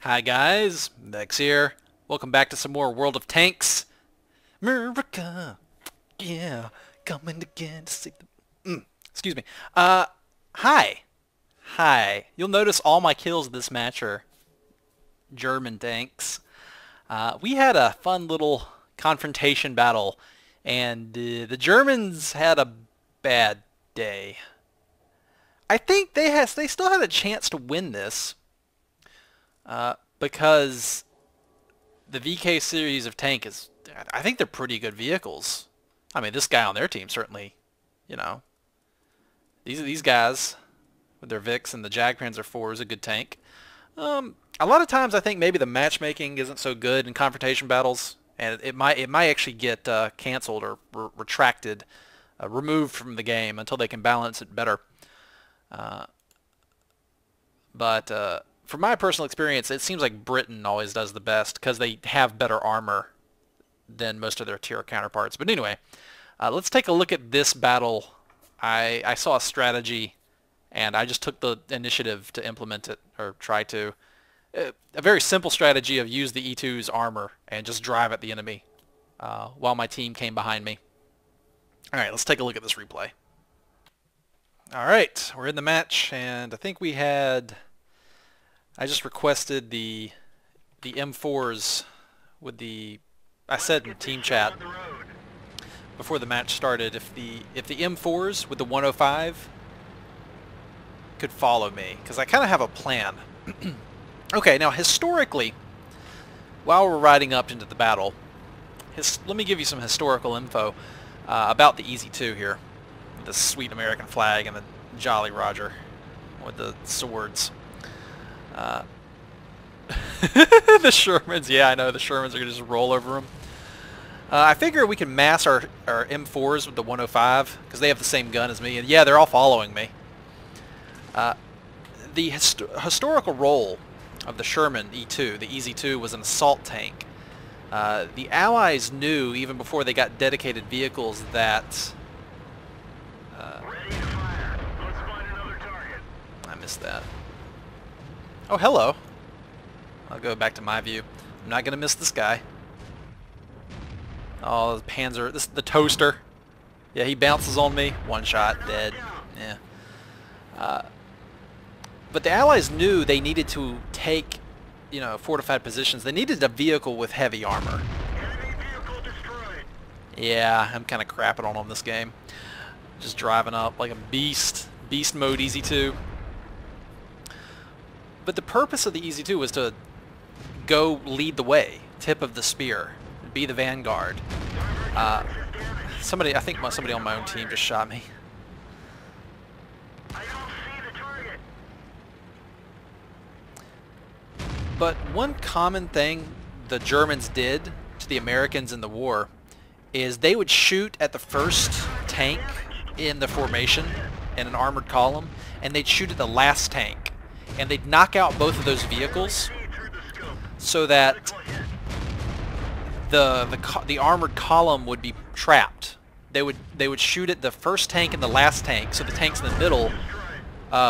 Hi guys, Vechs here. Welcome back to some more World of Tanks. America, yeah, coming again to see the... excuse me. Hi. Hi. You'll notice all my kills this match are German tanks. We had a fun little confrontation battle, and the Germans had a bad day. I think they still had a chance to win this. Because the VK series of tank is, I think they're pretty good vehicles. I mean, this guy on their team certainly, you know, these guys with their Vechs and the Jagdpanzer 4 is a good tank. A lot of times I think maybe the matchmaking isn't so good in confrontation battles, and it might actually get canceled or retracted, removed from the game until they can balance it better. From my personal experience, it seems like Britain always does the best because they have better armor than most of their tier counterparts. But anyway, let's take a look at this battle. I saw a strategy, and I just took the initiative to implement it, or try to. A very simple strategy of use the E2's armor and just drive at the enemy while my team came behind me. Alright, let's take a look at this replay. Alright, we're in the match, and I think we had... I just requested the M4s with the... I said in team chat before the match started, if the M4s with the 105 could follow me, because I kind of have a plan. Okay, now historically, while we're riding up into the battle, let me give you some historical info about the EZ2 here, with the sweet American flag and the Jolly Roger with the swords. The Shermans, yeah, I know, the Shermans are going to just roll over them. I figure we can mass our M4s with the 105, because they have the same gun as me, and yeah, they're all following me. The historical role of the Sherman E2, the EZ2, was an assault tank. The Allies knew, even before they got dedicated vehicles, that... I missed that. Oh, hello. I'll go back to my view. I'm not going to miss this guy. Oh, the Panzer. This is the toaster. Yeah, he bounces on me. One shot. Dead. Yeah. But the Allies knew they needed to take, you know, fortified positions. They needed a vehicle with heavy armor. Yeah, I'm kind of crapping on them this game. Just driving up like a beast. Beast mode EZ2. But the purpose of the EZ2 was to go lead the way, tip of the spear, be the vanguard. I think somebody on my own team just shot me. But one common thing the Germans did to the Americans in the war is they would shoot at the first tank in the formation in an armored column, and they'd shoot at the last tank. And they'd knock out both of those vehicles so that the armored column would be trapped. They would shoot at the first tank and the last tank, so the tanks in the middle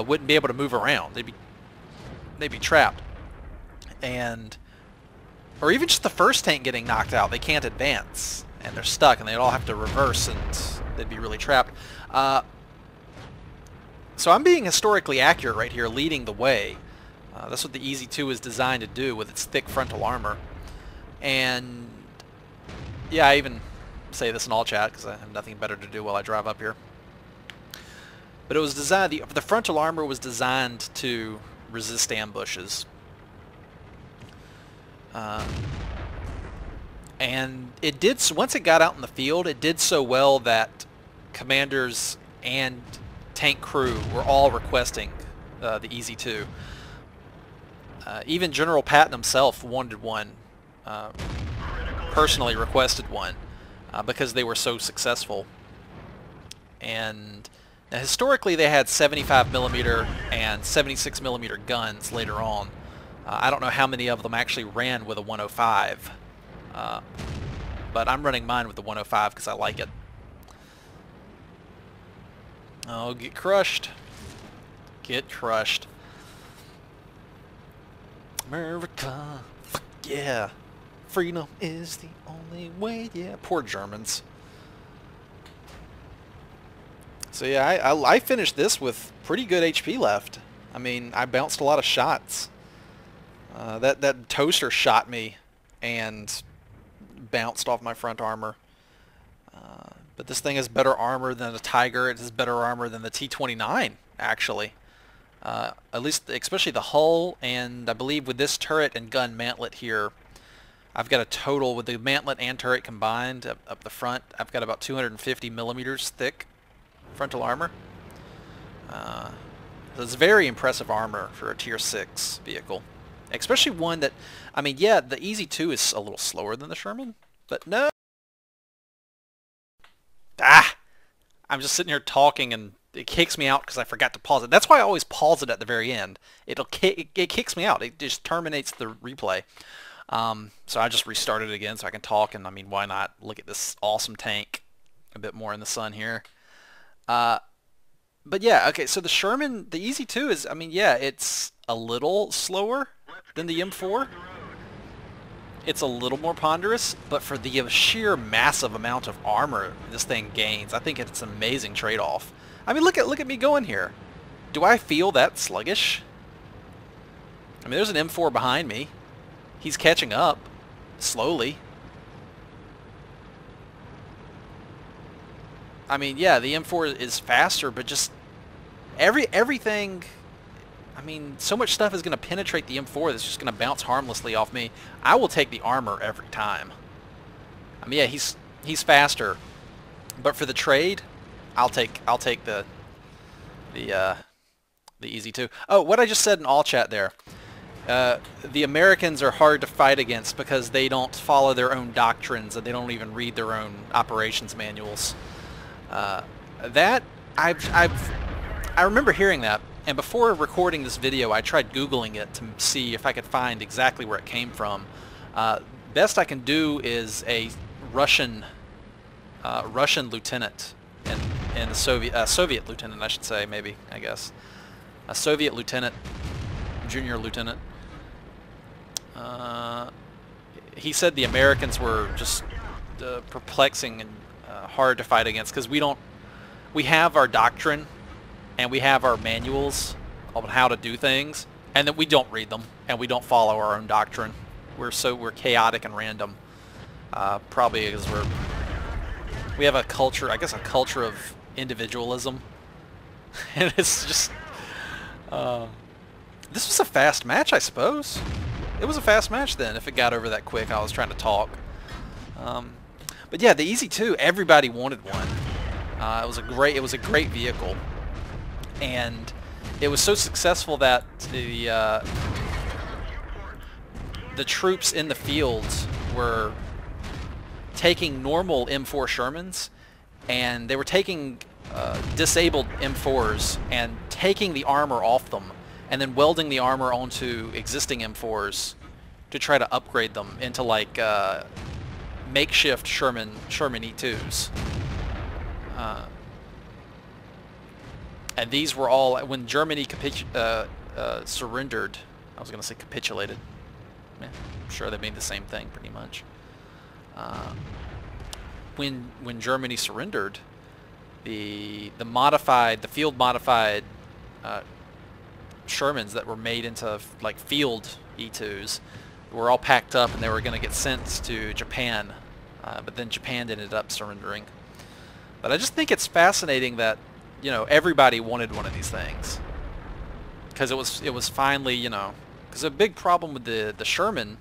wouldn't be able to move around. They'd be trapped, or even just the first tank getting knocked out. They can't advance, and they're stuck, and they'd all have to reverse, and they'd be really trapped. So I'm being historically accurate right here, leading the way. That's what the EZ2 is designed to do with its thick frontal armor. And yeah, I even say this in all chat because I have nothing better to do while I drive up here. But it was designed, the frontal armor was designed to resist ambushes. And it did, once it got out in the field, it did so well that commanders and tank crew were all requesting the EZ2. Even General Patton himself wanted one, personally requested one, because they were so successful. And now historically they had 75mm and 76mm guns later on. I don't know how many of them actually ran with a 105, but I'm running mine with the 105 because I like it. Oh, get crushed. Get crushed. America. Fuck yeah. Freedom is the only way. Yeah. Poor Germans. So yeah, I finished this with pretty good HP left. I mean, I bounced a lot of shots. That toaster shot me and bounced off my front armor. But this thing has better armor than the Tiger. It has better armor than the T-29, actually. At least, especially the hull, and I believe with this turret and gun mantlet here, I've got a total, with the mantlet and turret combined up the front, I've got about 250 millimeters thick frontal armor. So it's very impressive armor for a Tier 6 vehicle. Especially one that, I mean, yeah, the Easy 2 is a little slower than the Sherman, but no. I'm just sitting here talking and it kicks me out because I forgot to pause it. That's why I always pause it at the very end. It kicks me out. It just terminates the replay. So I just restarted it again so I can talk, and I mean, why not look at this awesome tank a bit more in the sun here. But yeah, okay, so the Sherman, the Easy 2 is, I mean, yeah, it's a little slower than the M4. It's a little more ponderous, but for the sheer massive amount of armor this thing gains, I think it's an amazing trade-off. I mean, look at me going here. Do I feel that sluggish? I mean, there's an M4 behind me. He's catching up slowly. I mean, yeah, the M4 is faster, but just everything. I mean, so much stuff is going to penetrate the M4 that's just going to bounce harmlessly off me. I will take the armor every time. I mean, yeah, he's faster, but for the trade, I'll take the Easy 2. Oh, what I just said in all chat there. The Americans are hard to fight against because they don't follow their own doctrines and they don't even read their own operations manuals. That I remember hearing that, and before recording this video I tried Googling it to see if I could find exactly where it came from. Best I can do is a Russian lieutenant and a Soviet lieutenant, I should say, maybe, I guess. A Soviet lieutenant, junior lieutenant. He said the Americans were just perplexing and hard to fight against because we have our doctrine and we have our manuals on how to do things, and then we don't read them and we don't follow our own doctrine. We're chaotic and random, probably because we have a culture, I guess, a culture of individualism, and it's just this was a fast match, I suppose. It was a fast match then, if it got over that quick. I was trying to talk. But yeah, the Easy 2, everybody wanted one. It was a great vehicle, and it was so successful that the troops in the fields were taking normal M4 Shermans, and they were taking disabled M4s and taking the armor off them, and then welding the armor onto existing M4s to try to upgrade them into like makeshift Sherman E2s. And these were all, when Germany surrendered, I was going to say capitulated. Yeah, I'm sure they made the same thing pretty much. When Germany surrendered, the field modified Shermans that were made into like field E2s were all packed up and they were going to get sent to Japan, but then Japan ended up surrendering. But I just think it's fascinating that, you know, everybody wanted one of these things because it was finally, you know, because a big problem with the Sherman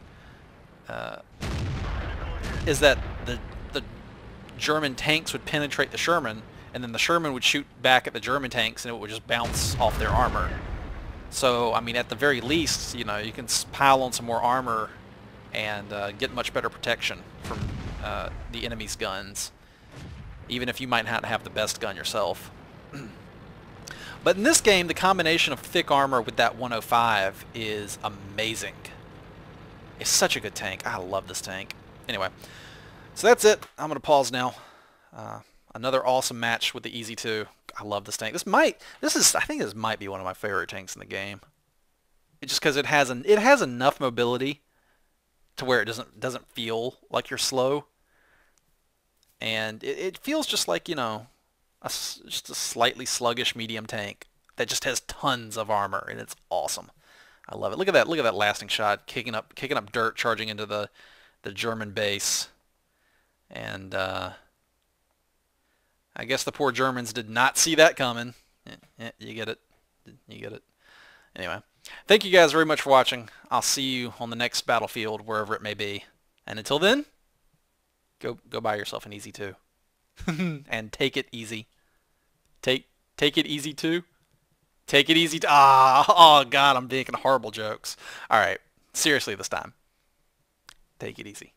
is that the German tanks would penetrate the Sherman, and then the Sherman would shoot back at the German tanks and it would just bounce off their armor. So, I mean, at the very least, you know, you can pile on some more armor and get much better protection from the enemy's guns, even if you might not have the best gun yourself. But in this game, the combination of thick armor with that 105 is amazing. It's such a good tank. I love this tank. Anyway, so that's it. I'm going to pause now. Another awesome match with the Easy 2. I love this tank. I think this might be one of my favorite tanks in the game. just because it has enough mobility to where it doesn't feel like you're slow, and it feels just like, you know, just a slightly sluggish medium tank that just has tons of armor, and it's awesome. I love it. Look at that! Look at that lasting shot, kicking up dirt, charging into the German base, and I guess the poor Germans did not see that coming. You get it. You get it. Anyway, thank you guys very much for watching. I'll see you on the next battlefield, wherever it may be. And until then, go buy yourself an Easy 2. And take it easy. Take it easy too. Take it easy. Oh God, I'm making horrible jokes. All right, seriously this time. Take it easy.